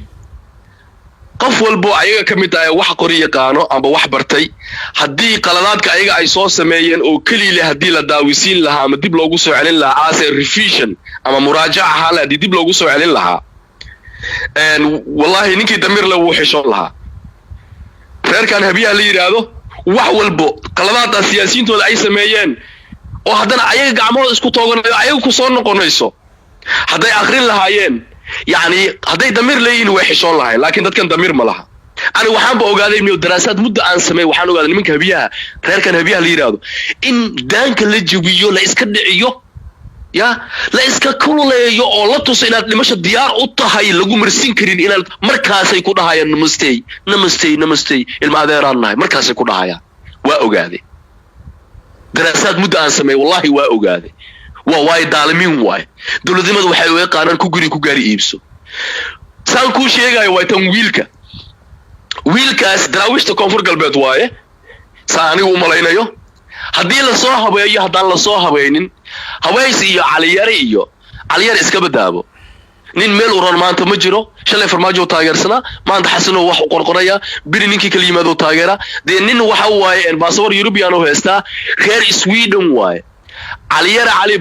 qof walbo ayaga ka mid ah wax qori yaqaano amba wax bartay haddii qaladaadka ayaga ay soo sameeyeen oo keliya haddii la daawisiin lahaa ama dib loogu soo celin lahaa as a revision ama muraajaca ahaan haddii dib loogu soo celin lahaa wallahi ninkii damiir le wuu xishoon lahaa reerkan habiyaha la yidhaahdo wax walbo qaladaadda siyaasiyiintooda ay sameeyeen oo haddana ayaga gacmahooda isku tooganayo ayaga ku soo noqonayso hadday akhrin lahaayeen يعني هذي ضمير لين وحشون لها لكن ده كان ضمير ملها أنا وحنا بقولي إنه دراسات مدة عن سماء وحنا قاعدين منك هبيها غير كان هبيها اللي يرادو إن دانك اللي جوبيو لا إسكت عيو يا لا إسكت كل يو الله تصينات لمش الديار أطه هاي لقوا مرسين كرين إلى مركز يكون هاي نمستي المعذران هاي مركز يكون هاي وأقعدي دراسات مدة عن سماء والله وأقعدي واي دالمين واي دولدمadu waxay u yaqaanaan ku guri ku gaari iibso saan ku sheegay way tan wiilkaas daraawishta koonfur galbeed waaye saani uu malaynayo hadii la soo habeeyo hadaan la soo habeynin haweys iyo caliyar iska badaabo nin meel u ron maanta ma jiro shalay farmaajo taageersana maanta xasano wax u qorqoraya biri ninkii kala yimaado taageera de nin waxa waaye ambassador European oo heesta reer Sweden waaye caliyar cali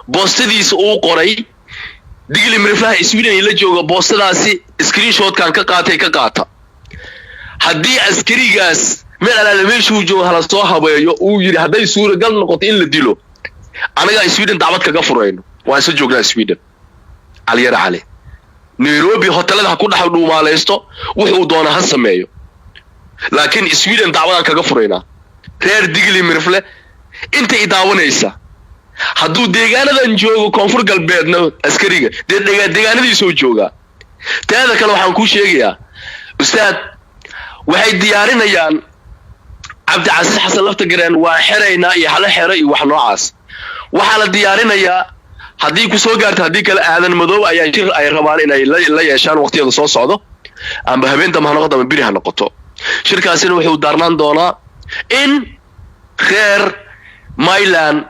boostadiisa uu qoray digli miriflaha Sweden ila jooga boostadaasi screenshot kan ka qaata hadii askarigaas meel alaale meeshuu joogo hala soo habeeyo uu yiri haday suuragal noqoto in la dilo anaga Sweden dacwad kaga furayno waa soo joognaa Sweden caliyar cali Nairobi hotelada ku dhaxal dhuumaaleysto wuxuu doona ha sameeyo laakiin Sweden dacwad kaga furayna reer digli mirifle inta idaawanaysa hadduu deegaanadan joogo koonfur galbeedna askariga deegaanadii soo jooga taada kale waxaan ku sheegayaa ustaad waxay diyaarinayaan Cabdi Casiis Xasan lafta gareen waa xereynaa iyo xala xere iyo wax noocaas waxa la diyaarinayaa haddii ku soo gaarto haddii kale aadan madow ayaa jir ay rabaan inay la yeeshaan waqtiyada soo socdo amba habeenta ma noqoto ama biri ha noqoto shirkaasina wuxuu daarnaan doonaa in خير مايلان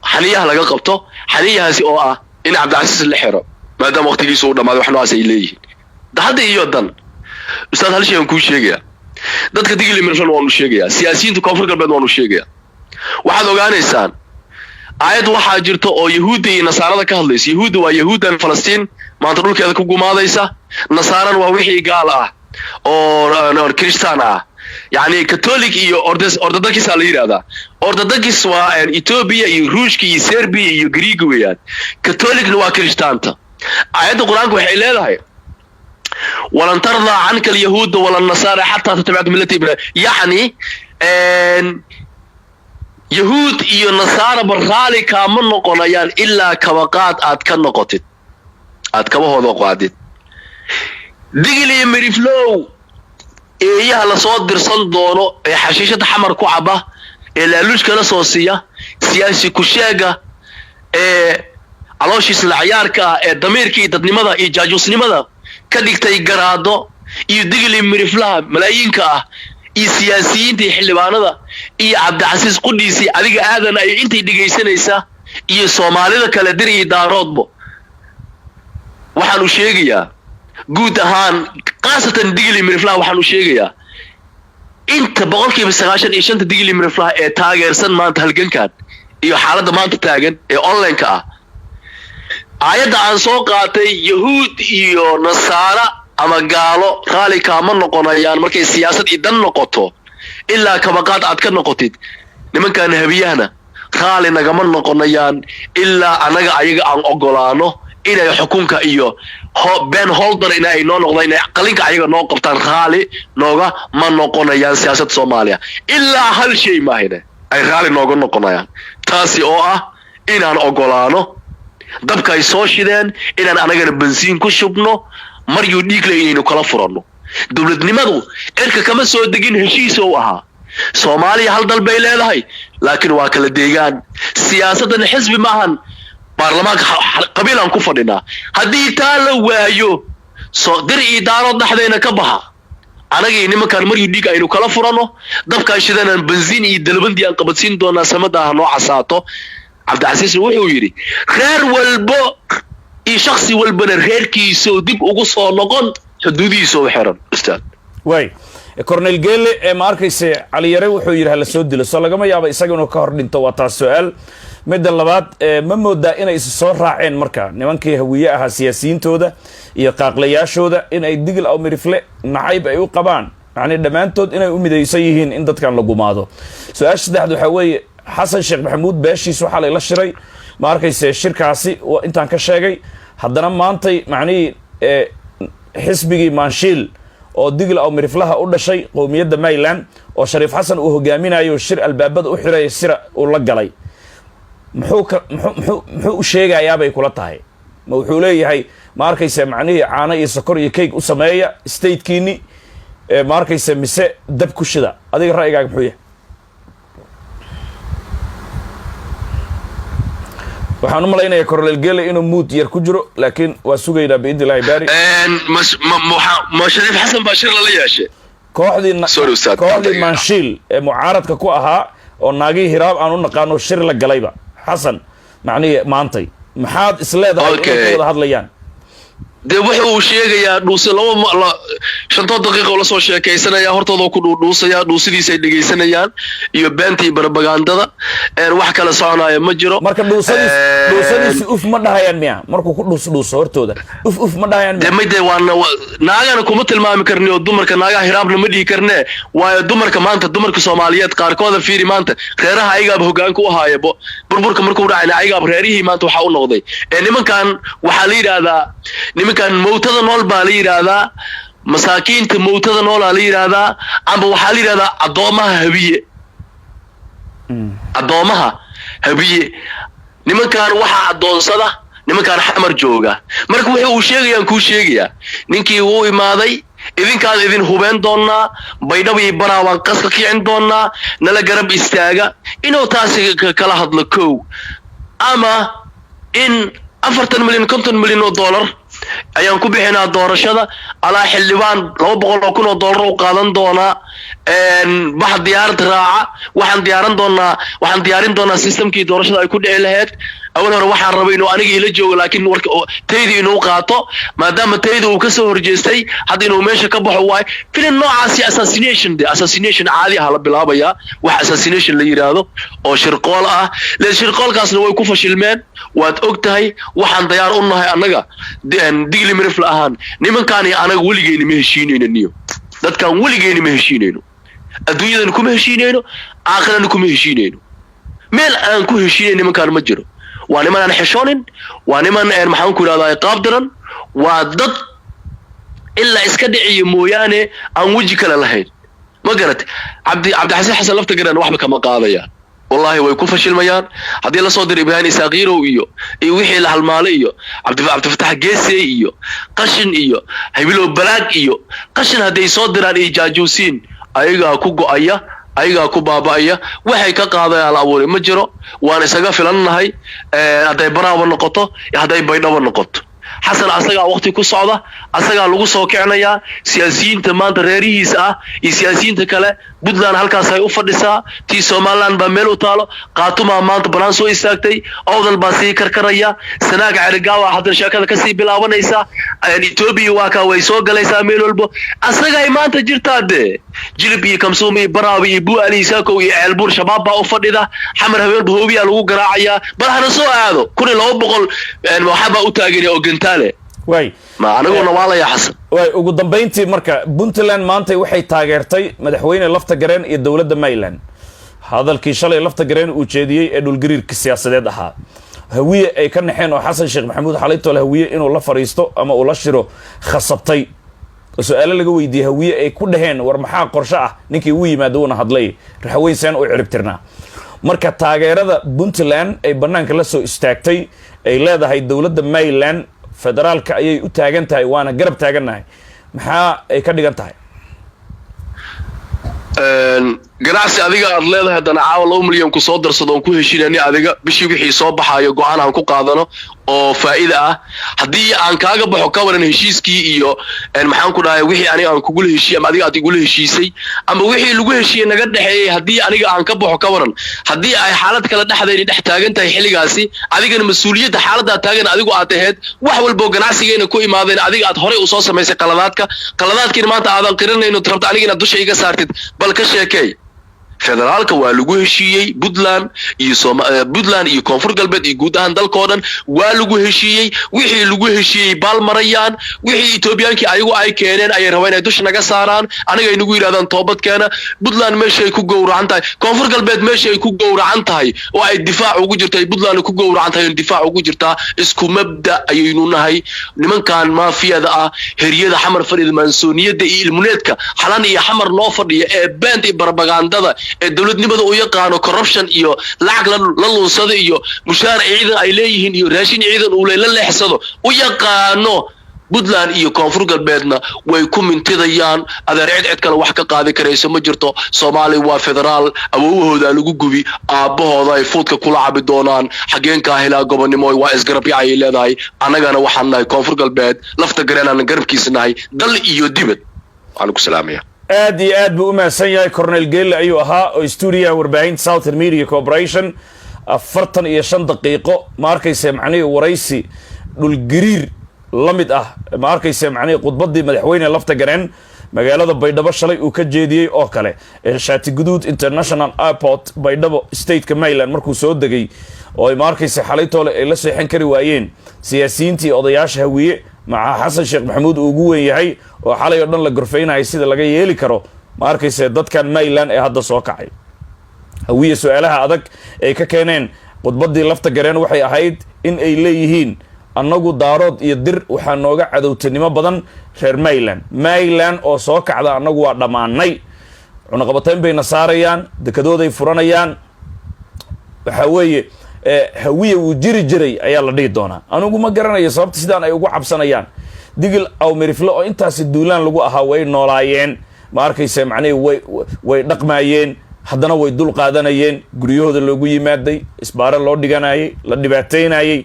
حنيها laga qabto xaniyahaasi oo ah in Cabdi Casiis la xiro maadaama waqtigiisu uu dhamaado wax noocaas ay leeyihiin hadda iyo dan ustaad hal shay aan ku sheegaya dadka digli mirfan waan u sheegaya siyaasiyiinta koonfur galbeed waan u sheegaya waxaad ogaanaysaan aayad waxa jirto oo yahuudi iyo nasaarada ka hadlaysa yahuudi waa yahuudan Falastiin maanta dhulkeeda ku gumaadaysa nasaaran waa wixii gaal ah oo kristaan ah يعني كاثوليك iyo orthodox la yiraahdaa orthodox waa Ethiopia iyo Ruushka iyo Serbia iyo Greek weeyaan catholic waa kristaanta ayada quraanka waxay leedahay walan tarda anka al-yahud wala an-nasara hatta tattabi'a millati yani yahud iyo nasara barqaali kama noqonayaan illa kabaqaad aad ka noqotid aad kaba hoodo qaadid digli miriflow eeyaha la soo dirsan doono ee xashiishada xamar ku caba ee laaluushka la soo siiya siyaasi ku sheega ee alooshiis la ciyaarka ee damiirka iyo dadnimada iyo jaajusnimada ka dhigtay garaado iyo digli miriflaha malaayinka ah iyo siyaasiyiinta xildhibaanada iyo Cabdi Casiis qudhiisi adiga aadan ay intay dhigaysanaysa iyo Soomaalida kala dir iyo daaroodbo waxaan u sheegayaa guud ahaan qaasatan digli miriflaha waxaan u sheegayaa inta 95% digli miriflaha ee taageersan maanta halgankan iyo xaaladda maanta taagan ee online ka ah ayada aan soo qaatay yahuud iyo nasaara ama gaalo qaali kama noqonayaan markay siyaasad idan noqoto ilaa kabaqaad aad ka noqotid nimankan habiyahana qaali nagama noqonayaan ilaa anaga ayaga aan ogolaano inay xukunka iyo Ben Holder inay noo noqdeen qalinka ayaga noo qabtaan qaali nooga ma noqonayaan siyaasadda Soomaaliya ilaa hal shay ma hayne ay qaali nooga noqonayaan taasi oo ah inaan ogolaano dabka ay soo shideen inaan anagana bensiin ku shubno maryu dhiigle inaynu kala furanno dowladnimadu cirka kama soo degin heshiis oo ahaa Soomaaliya hal dal bay leedahay laakiin waa kala deegaan siyaasadan xisbi maahan baarlamaanka qabiilan ku fadhinaa haddii taa la waayo soo dir idaaro dhaxdeena ka baxa anagii nimankan maryu dhiig aynu kala furanno dabka shidanaan bensiin iyo dalbandi aan qabadsiin doonaa samada noo casaato Cabdicasiis wuxuu yiri reer walbo iyo shakhsi walbana reerkiisa dib ugu soo noqon xuduudiisa oo xiran ustaad way Cornel Gelle ee ma arkayse Cali Yare wuxuu yiri hal soo dilo soo lagama yaabo isaga inuu ka hor dhinto waa taas su'aal midda labaad ma moodaa inay is soo raaceen marka nimankii hawiye aha siyaasiyiintooda iyo qaaqlayaashooda in ay digil aw mirifle nacayb ay u qabaan yani dhamaantood inay u midaysan yihiin in dadkan la gumaado su'aasha saddexaad waxa weeye Xasan Sheekh Maxamuud beeshiis waxa la shiray ma arkayse shirkaasi intaan ka sheegay haddana maantay macnii xisbigii Maanshiil oo digil aw miriflaha u dhashay qowmiyadda Mayland oo Shariif Xasan uu hogaaminayo shir albaabada u xiray sira uu la galay muxuu u sheegayaa bay kula tahay ma wuxuu leeyahay ma arkayse macnii caano iyo sokor iyo cake u sameeya statekiini ma arkayse mise dab ku shida adiga ra'yigaaga muxuu yahay waxaan u malaynayaa Cornel Gelle inuu mood yar ku jiro laakiin waa sugaynaa biidni Ilaahay baari ma Shariif Xasan Bashir la yeeshay kooxdii Maanshiil ee mucaaradka ku ahaa oo naagii hiraab aan u naqaano shir la galayba Xasan macnii maantay maxaad isleedahay inay wada hadlayaan de wuxuu sheegayaa dhuusi laba 5 daqiiqo la soo sheekaysanaya hortooda ku dhuusaya dhuusidiisa ay dhageysanayaan iyo beentii propagandada wax kala soconaya ma jiro marka dhuusadiisa uf ma dhahayaan miya markuu ku dhuuso hortooda uf ma dhahayaan de midee waana naagana kuma tilmaami karnaa oo dumarka naagaha hiraabna ma dhigi karnaa waayo dumarka maanta dumarka Soomaaliyeed qaarkooda fiiri maanta reeraha ayaga hoggaanka u haayabo burburka markuu dhacay ayaga reerihii maanta waxa u noqday nimankan waxa la yiraahdaa nimankan mowtada nool baa la yiraahdaa masaakiinta mowtada nool la yiraahdaa amba waxa la yiraahdaa adoomaha habiye nimankan waxa adoonsada nimankan xamar jooga marka wuxuu sheegayaan ku sheegaya ninkii uu imaaday idinkaan idin hubeen doonaa baydhabo iyo baraawaan qaska kicin doonaa nala garab istaaga inuu taasi kala hadlo koow ama in 40 milyan 50 milyan oo dollar ayaan ku bixinaa doorashada ala xildhibaan 200 kun oo dollar oo qaadan doona bax diyaarad raaca waxaan diyaarin doonaa systemkii doorashada ay ku dhici lahayd awal hore waxaan rabay inuu aniga ila joogo laakiin warka teydii inuu qaato maadaama teydii uu ka soo horjeestay hadda inuu meesha ka baxo waay filim noocaasi assassination caadi ah la bilaabaya wax assassination la yiraahdo oo shirqool ah shirqoolkaasna way ku fashilmeen waad ogtahay waxaan diyaar u nahay anaga digli mirif la'aan nimankaani anaga weligeena ma heshiinayno dadkan weligeena ma heshiinayno adduunyadan kuma heshiinayno aakhirana kuma heshiinayno meel aan ku heshiinayno nimankan ma jiro waa niman aan xishoonin waa niman maxaan ku yiraahdaa qaab daran waa dad illa iska dhiciyo mooyaane aan waji kale lahayn ma garat Cabdicasiis Xasan lafta garan waxba kama qaadayaan wallahi way ku fashilmayaan hadii la soo diray Ibrahim Isaaqiro iyo wixii la halmaalay iyo Cabdifataax Geese iyo qashin iyo Habilo Balaag iyo qashin haday soo diraan iyo jaajuusiin ayaga ku go'aya ayaga ku baabaya waxay ka qaadayaan abuur ma jiro waan isaga filannahay haday baraawo noqoto haday baydhabo noqoto حسن أسرع وقت كوسعة أسرع لوجسوا كعنايا سياسيين تمان تريريس سياسيين تكلا بدلان هالكاسة أفردسا تي سومالان بملو تالو قاتوما مانت برانسو إستاكتي أوضل باسي كركريا سناق عرقاوة حتى شاكا كسي بلاوان إيسا يعني توبي واكا ويسو قليسا ميلو البو أسرع إيمان تجرتا دي جلبي كمسومي براوي بو أليساكو يعلبون شبابا أفرددا حمر هبير بهوبيا لغو قراعيا برهنسو هذا كل لو بقول محابا أتاقيني أو قنتالي واي ما أنا قلنا والله يا حسن واي ugu dambeyntii marka Puntland maanta waxay taageertay madaxweyne lafta gareen iyo dawladda Mayland hadalkii shalay lafta gareen uu jeediyay ee dhulgariirka siyaasadeed ahaa hawiye ay ka naxeen oo Xasan Sheekh Maxamuud xalayto la hawiye inuu la fariisto ama uu la shiro khasabtay su'aalo laga weydiiyay hawiye ay ku dhaheen war maxaa qorshe ah ninkii uu yimaado una hadlay raxweyn saan u ciribtirnaa marka taageerada Puntland ay banaanka la soo istaagtay ay leedahay dawladda Maryland federaalka ayay u taagan tahay waana garab taaganahay maxaa ay ka dhigan tahay ganacsi adiga aad leedahay haddana caawa 2 milyan ku soo darsado ku heshiinani adiga bishii wixii soo baxayo go'aan aan ku qaadano oo faa'iido ah haddii aan kaaga baxo ka waran heshiiskii iyo maxaan ku dhahay wixii aniga aan kugu heshiiyay ama adiga aad igu heshiisay ama wixii lagu heshiiyay naga dhaxeeyay haddii aniga aan ka baxo ka waran haddii ay xaalad kala dhaxdeeyay dhex taagan tahay xilligaasi adigana mas'uuliyadda xaaladda taagan adigu aad ahayd wax walba ganacsigeena ku imaadeen adiga aad hore u soo sameysay qaladaadkii maanta aadan qiranayno rabta aniga inaad dusha iga saartid bal ka sheekay federaalka waa lagu heshiiyay Puntland iyo Koonfur Galbeed iyo guud ahaan dalkoodan waa lagu heshiiyay wixii lagu heshiiyay baalmarayaan wixii Ethiopiaanki ayagu ay keeneen ay rabeen inay dush naga saaraan aniga inagu yiraahdaan toobad keena Puntland meesha ay ku gowracan tahay Koonfur Galbeed meesha ay ku gowracan tahay oo ay difaac ugu jirtay Puntland ku gowracan tahay difaac ugu jirtaa isku mabda ayaynu nahay nimankan maafiyada ah heriyada xamar fariid mansooniyada iyo ilmuneedka xalan iyo xamar loo fadhiyo ee band iyo propagandada ee dawladnimada u yaqaano corruption iyo lacag la lunsado iyo mushaar ciidan ay leeyihiin iyo raashin ciidan uu leexsado u yaqaano Puntland iyo Koonfur Galbeedna way ku mintidayaan adeer cid kale wax ka qaadi kareyso ma jirto Soomaaliya waa federaal awoowahooda lagu gubi aabahooda ay fuudka kula cabi doonaan xageenka helaa gobonimo waa isgarabyo ay leedahay anagana waxaan nahay Koonfur Galbeed lafta gareenana garabkiisa nahay dal iyo dibad waxaan ku salaamayaa aad iyo aad buu u mahadsan yahay Cornel Gale ayuu ahaa oo studio warbaahinta Southern Media Corporation 45 daqiiqo ma arkaysa macnaheedu waraysi dhul gariir lamid ah ma arkaysa macnaheedu khudbadii madaxweyne lafta gareen magaalada Baydhabo shalay uu ka jeediyay oo kale Shaati Guduud International Airport Baydhabo State Maryland markuu soo degay oo ma arkaysa xalay toole ay la seexan kari waayeen siyaasiyiintii odayaasha hawiye maca Xasan Sheekh Maxamuud uu ugu weyn yahay oo xalay oo dhan la gorfeynay sida laga yeeli karo ma arkaysa dadkan Maryland ee hadda soo kacay hawiye su'aalaha adag ay ka keeneen khudbadii lafta gareen waxay ahayd in ay leeyihiin annagu daarood iyo dir waxa nooga cadowtinimo badan reer Maryland oo soo kacda annagu waa dhamaanay cunaqabateyn bayna saarayaan dekadooday furanayaan waxa weeye hawiye uu jiri jiray ayaa la dhigi doonaa anigu ma garanayo sababta sidaan ay ugu cabsanayaan digil aw miriflo oo intaas duulaan lagu ahaa way noolaayeen ma arkaysa macnaheedu way dhaqmaayeen haddana way dul qaadanayeen guryahooda loogu yimaaday isbaara loo dhiganayay la dhibaateynayay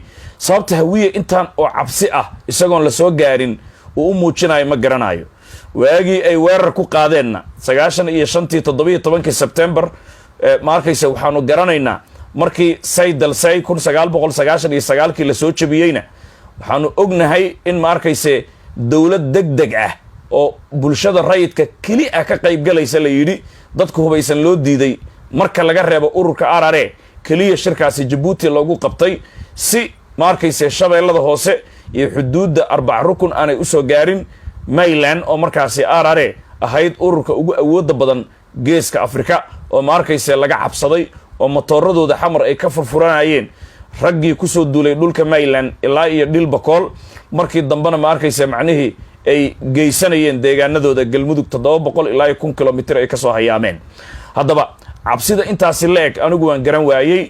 sababta hawiye intaan oo cabsi ah isagoon la soo gaarin uu u muujinayo ma garanayo waagii ay weerar ku qaadeenna 95 September ma arkaysa waxaanu garanaynaa markii Saydal Say 1999 la soo jabiyayna waxaanu ognahay in ma arkaysa dawlad degdeg ah oo bulshada rayidka kali ah ka qayb galaysa la yiri dadku hubaysan loo diiday marka laga reebo ururka RRA kaliya shirkaasi Djibouti loogu qabtay si ma arkaysa shabeellada hoose iyo xuduudda 4 rukun aanay u soo gaarin Maryland oo markaasi RRA ahayd ururka ugu awoodda badan geeska Afrika oo ma arkaysa laga cabsaday oo motooradooda xamar ay ka furfuranayeen raggii ku soo duulay dhulka Maryland ilaa iyo Dhilbakool markii dambana ma arkaysa macnaheedu ay geysanayeen deegaanadooda galmudug 700 ilaa 1 kilomitir ay ka soo hayaameen haddaba cabsida intaasi leeg anigu waan garan waayay